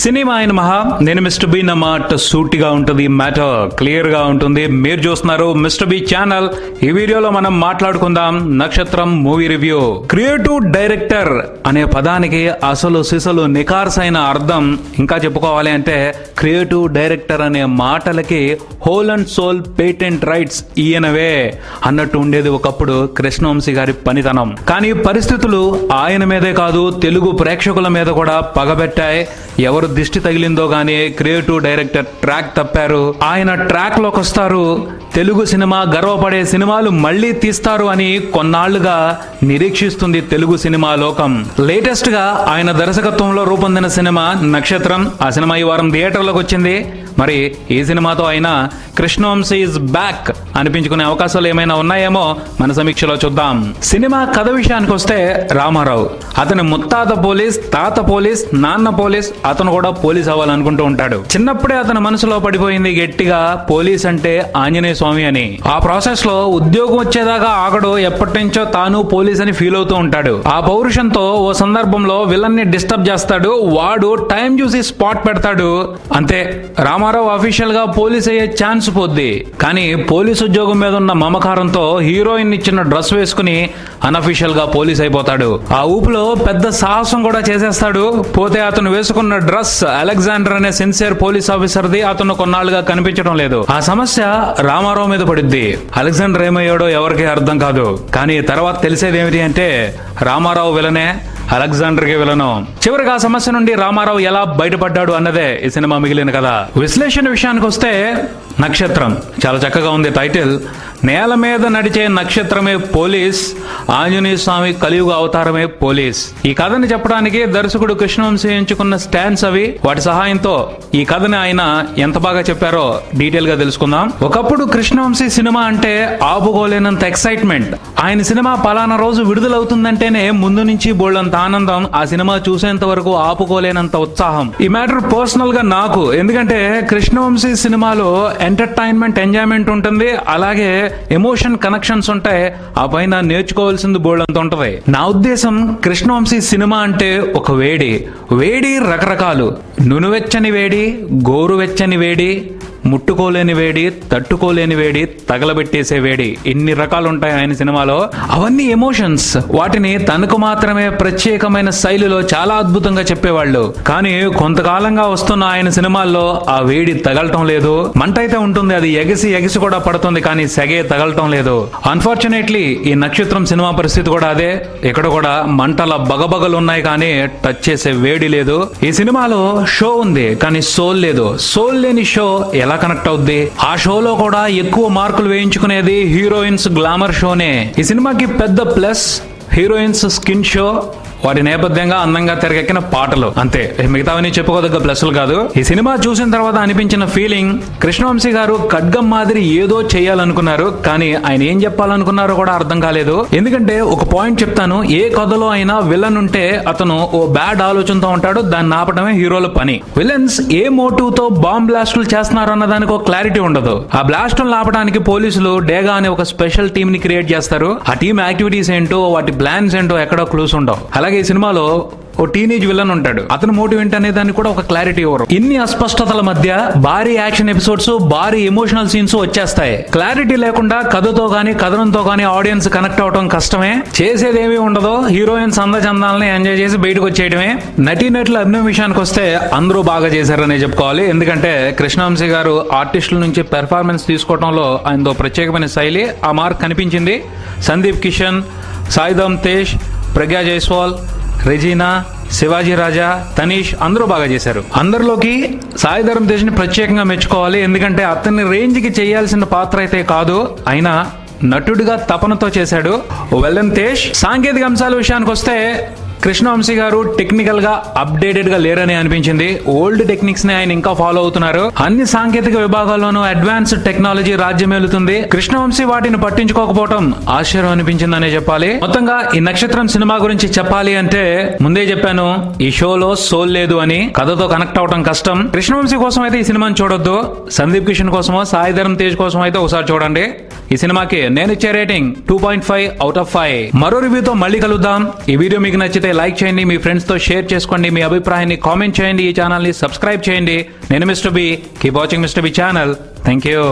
Cinema అయిన మహా నేను మిస్టర్ బి మాట సూటిగా ఉంటుంది, మ్యాటర్ క్లియర్ గా ఉంటుంది. మీరు చూస్తున్నారు మిస్టర్ బి ఛానల్. ఈ వీడియోలో మనం మాట్లాడుకుందాం నక్షత్రం మూవీ రివ్యూ. క్రియేటివ్ డైరెక్టర్ అనే పదానికి అసలు సిసలు నికార్సైన అర్థం ఇంకా చెప్పుకోవాలి అంటే క్రియేటివ్ డైరెక్టర్ అనే మాటలకి whole and soul patent rights ఈయనవే అన్నట్టు ఉండేది ఒకప్పుడు కృష్ణవంశీ గారి పనితనం. కానీ పరిస్థితులు ఆయన మీదే కాదు తెలుగు ప్రేక్షకుల మీద కూడా పగబెట్టాయి. ఎవరు దిష్టి తగిలిందో గానీ క్రియేటివ్ డైరెక్టర్ ట్రాక్ తప్పారు, ఆయన ట్రాక్ లోకి వస్తారు, తెలుగు సినిమా గర్వపడే సినిమాలు మళ్లీ తీస్తారు అని కొన్నాళ్లుగా నిరీక్షిస్తుంది తెలుగు సినిమా లోకం. లేటెస్ట్ గా ఆయన దర్శకత్వంలో రూపొందిన సినిమా నక్షత్రం. ఆ సినిమా ఈ వారం థియేటర్లోకి వచ్చింది. మరి ఈ సినిమాతో అయినా కృష్ణవంశీ ఇస్ బ్యాక్ అనిపించుకునే అవకాశాలు ఏమైనా ఉన్నాయేమో మన సమీక్షలో చూద్దాం. సినిమా కథ విషయానికి వస్తే రామారావు అతని ముత్తాత పోలీస్, తాత పోలీస్, నాన్న పోలీస్, అతను కూడా పోలీస్ అవ్వాలనుకుంటూ ఉంటాడు. చిన్నప్పుడే అతని మనసులో పడిపోయింది గట్టిగా పోలీస్ అంటే ఆంజనేయ స్వామి అని. ఆ ప్రాసెస్ లో ఉద్యోగం వచ్చేదాకా ఆగడు, ఎప్పటి నుంచో తాను పోలీస్ అని ఫీల్ అవుతూ ఉంటాడు. ఆ పౌరుషంతో ఓ సందర్భంలో విలన్ ని డిస్టర్బ్ చేస్తాడు, వాడు టైం చూసి స్పాట్ పెడతాడు. అంతే, రామారావు అఫీషియల్ గా పోలీస్ అయ్యే ఛాన్స్ పోద్ది. కానీ పోలీస్ ఉద్యోగం మీద ఉన్న మమకారంతో హీరోయిన్ ఇచ్చిన డ్రెస్ వేసుకుని అన్అఫీషియల్ గా పోలీస్ అయిపోతాడు. ఆ ఊపులో పెద్ద సాహసం కూడా చేసేస్తాడు. పోతే అతను వేసుకున్న డ్రెస్ అలెగ్జాండర్ అనే సిన్సియర్ పోలీస్ ఆఫీసర్ది. అతను కొన్నాళ్ళుగా కనిపించడం లేదు. ఆ సమస్య రామారావు మీద పడుద్ది. అలెగ్జాండర్ ఏమయ్యాడో ఎవరికి అర్థం కాదు. కానీ తర్వాత తెలిసేది ఏమిటి అంటే రామారావు విలనే, అలెగ్జాండర్ కి విలను. చివరిగా ఆ సమస్య నుండి రామారావు ఎలా బయటపడ్డాడు అన్నదే ఈ సినిమా మిగిలిన కథ. విశ్లేషణ విషయానికి వస్తే నక్షత్రం చాలా చక్కగా ఉంది టైటిల్. నేల మీద నడిచే నక్షత్రమే పోలీస్, ఆంజనేయ స్వామి కలియుగ అవతారమే పోలీస్. ఈ కథని చెప్పడానికి దర్శకుడు కృష్ణవంశీ ఎంచుకున్న స్టాండ్స్ అవి. వాటి సహాయంతో ఈ కథని ఆయన ఎంత బాగా చెప్పారో డీటెయిల్ గా తెలుసుకుందాం. ఒకప్పుడు కృష్ణవంశీ సినిమా అంటే ఆపుకోలేనంత ఎక్సైట్మెంట్. ఆయన సినిమా పలానా రోజు విడుదలవుతుందంటేనే ముందు నుంచి బోల్డంత ఆనందం, ఆ సినిమా చూసేంత వరకు ఆపుకోలేనంత ఉత్సాహం. ఈ మ్యాటర్ పర్సనల్ గా నాకు, ఎందుకంటే కృష్ణవంశీ సినిమాలో ఎంటర్టైన్మెంట్, ఎంజాయ్మెంట్ ఉంటుంది, అలాగే ఎమోషన్ కనెక్షన్స్ ఉంటాయి. ఆ పైన నేర్చుకోవాల్సింది బోల్డంత ఉంటది. నా ఉద్దేశం కృష్ణవంశీ సినిమా అంటే ఒక వేడి రకరకాలు. నునువెచ్చని వేడి, గోరువెచ్చని వేడి, ముట్టుకోలేని వేడి, తట్టుకోలేని వేడి, తగలబెట్టేసే వేడి, ఇన్ని రకాలు ఉంటాయి ఆయన సినిమాలో. అవన్నీ ఎమోషన్స్. వాటిని తనకు మాత్రమే ప్రత్యేకమైన శైలిలో చాలా అద్భుతంగా చెప్పేవాళ్ళు. కానీ కొంతకాలంగా వస్తున్న ఆయన సినిమాల్లో ఆ వేడి తగలటం లేదు. మంట అయితే ఉంటుంది, అది ఎగిసి కూడా పడుతుంది, కానీ సెగే తగలటం లేదు. అన్ఫార్చునేట్లీ ఈ నక్షత్రం సినిమా పరిస్థితి కూడా అదే. ఇక్కడ కూడా మంటల బగబగలు ఉన్నాయి, కానీ టచ్ చేసే వేడి లేదు. ఈ సినిమాలో షో ఉంది, కానీ సోల్ లేదు. సోల్ లేని షో ఎలా కనెక్ట్ అవుద్ది? ఆ షోలో కూడా ఎక్కువ మార్కులు వేయించుకునేది హీరోయిన్స్ గ్లామర్ షోనే. ఈ సినిమాకి పెద్ద ప్లస్ హీరోయిన్స్ స్కిన్ షో, వాటి నేపథ్యంగా అందంగా తెరకెక్కిన పాటలు, అంతే. మిగతావన్నీ చెప్పుకోదగ్గ ప్లస్లు కాదు. ఈ సినిమా చూసిన తర్వాత అనిపించిన ఫీలింగ్, కృష్ణవంశీ గారు ఖడ్గం మాదిరి ఏదో చేయాలనుకున్నారు, కానీ ఆయన ఏం చెప్పాలనుకున్నారో కూడా అర్థం కాలేదు. ఎందుకంటే ఒక పాయింట్ చెప్తాను, ఏ కథలో అయినా విలన్ ఉంటే అతను ఓ బ్యాడ్ ఆలోచనతో ఉంటాడు, దాన్ని ఆపడమే హీరోల పని. విలన్స్ ఏ మోటివ్ తో బాంబ్ బ్లాస్టులు చేస్తున్నారు అన్న దానికి ఒక క్లారిటీ ఉండదు. ఆ బ్లాస్టులను ఆపడానికి పోలీసులు డేగా అనే ఒక స్పెషల్ టీమ్ ని క్రియేట్ చేస్తారు. ఆ టీమ్ యాక్టివిటీస్ ఏంటో, వాటి ప్లాన్స్ ఏంటో ఎక్కడో క్లూస్ ఉండవు. అలాగే ఈ సినిమాలో ఓ టీనేజ్ విలన్ ఉంటాడు, అతను మోటివ్ ఏంటనే దాన్ని కూడా ఒక క్లారిటీ ఇవ్వరు. ఇన్ని అస్పష్టతల మధ్య భారీ యాక్షన్ ఎపిసోడ్స్, భారీ ఎమోషనల్ సీన్స్ వచ్చేస్తాయి. క్లారిటీ లేకుండా కథతో గానీ కథనంతో గానీ ఆడియన్స్ కనెక్ట్ అవడం కష్టమే. చేసేది ఏమీ ఉండదు, హీరోయిన్స్ అందచందాలని ఎంజాయ్ చేసి బయటకు వచ్చేయడమే. నటీనటుల అభినయం విషయానికి వస్తే అందరూ బాగా చేశారనే చెప్పుకోవాలి. ఎందుకంటే కృష్ణవంశీ గారు ఆర్టిస్టుల నుంచి పెర్ఫార్మెన్స్ తీసుకోవడంలో ఆయనతో ప్రత్యేకమైన శైలి, ఆ మార్క్ కనిపించింది. సందీప్ కిషన్, సాయిధమ్ తేజ్, ప్రజ్ఞా జైస్వాల్, రెజీనా, శివాజీ రాజా, తనీష్ అందరూ బాగా చేశారు. అందరిలోకి సాయి ధరమ్ తేజ్ ని ప్రత్యేకంగా మెచ్చుకోవాలి. ఎందుకంటే అతన్ని రేంజ్ కి చేయాల్సిన పాత్ర అయితే కాదు, అయినా నటుడిగా తపనతో చేశాడు. వెల్లన్ తేజ్. సాంకేతిక అంశాల విషయానికి వస్తే కృష్ణవంశీ గారు టెక్నికల్ గా అప్డేటెడ్ గా లేరని అనిపించింది. ఓల్డ్ టెక్నిక్స్ ని ఆయన ఇంకా ఫాలో అవుతున్నారు. అన్ని సాంకేతిక విభాగాల్లోనూ అడ్వాన్స్డ్ టెక్నాలజీ రాజ్యమేలుతుంది. కృష్ణవంశీ వాటిని పట్టించుకోకపోవడం ఆశ్చర్యం అనిపించిందనే చెప్పాలి. మొత్తంగా ఈ నక్షత్రం సినిమా గురించి చెప్పాలి అంటే ముందే చెప్పాను, ఈ షోలో సోల్ లేదు అని. కథతో కనెక్ట్ అవడం కష్టం. కృష్ణవంశీ కోసం అయితే ఈ సినిమాని చూడొద్దు. సందీప్ కిషన్ కోసమో సాయి ధరమ్ తేజ్ కోసం అయితే ఒకసారి చూడండి. ఈ సినిమాకి నేను ఇచ్చే రేటింగ్ 2.5 అవుట్ ఆఫ్ 5. మరో రివ్యూతో మళ్ళీ కలుద్దాం. ఈ వీడియో మీకు నచ్చితే లైక్ చేయండి, మీ ఫ్రెండ్స్ తో షేర్ చేసుకోండి, మీ అభిప్రాయాన్ని కామెంట్ చేయండి, ఈ ఛానల్ ని సబ్స్క్రైబ్ చేయండి. నేను mister B. Keep watching mister B channel. Thank you.